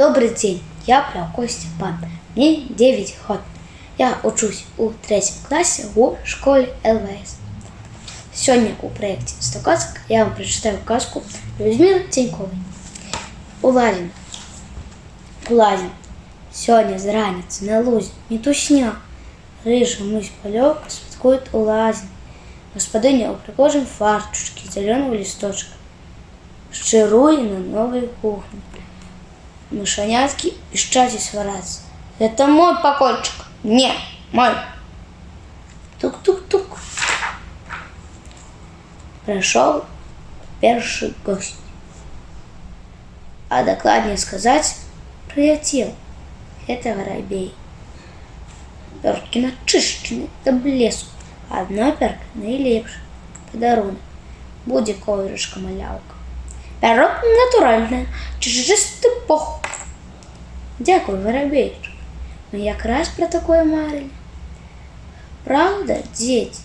Добрый день, я Плявко Степан, мне 9 год. Я учусь у 3 классе в школе ЛВС. Сегодня у проекте «100 казок» я вам прочитаю сказку Людмилы Тиньковой. Уладен. Сегодня зранится на лузе метушня. Рыжий мышь полёг святкует улазен. Господиня у пригожем фартушке зеленого листочка. Шчируе на новой кухне. Мышонятки пищать и свараться. Это мой покойчик. Не, мой. Тук-тук-тук. Пришел первый гость. А докладнее сказать, прилетел. Это воробей. Перки начищены до блеску. Одна перка наилепше. Подарунок. Буде ковришка малявка. Перок натуральне, чистий пух. Дякую, воробейчик. Ми якраз про такое марили. Правда, дети?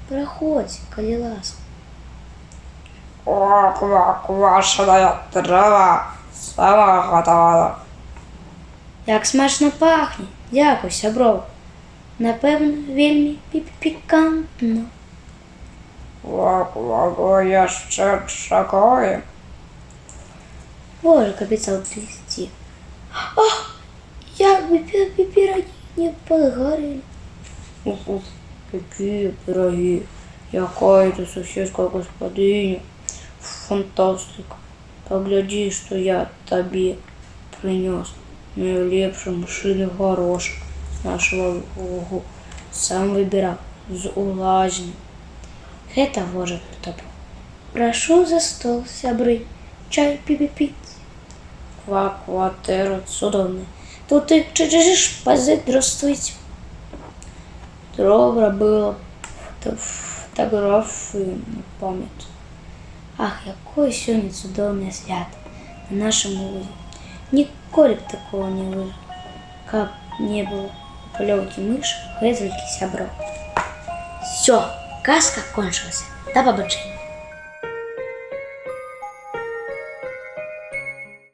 Проходь, коли ласка. Квашеная трава сама готова. Як смачно пахне. Дякую, сябров. Напевно, вельми пікантно. Я ще чекаю. Боже, обіцяв плести. Ах, як бы пироги не подгорели. Какие пироги. Какая ты соседская господиня. Фантастика. Погляди, что я тебе принес. Наилепший мышиный горошек с нашего лугу. Сам выбирал з улазни. Это вожик потоплю. Прошу за стол, сябры, чай пить. Квартира цудовная. Тут и чижиш позадрствуйте. Добро было фотографии не память. Ах, какое сегодня чудовное свято на нашем лузе. Николи такого не выжил, как не было у Плявки мыши, Грызельки сябров. Все, сказка кончилась. До побачення.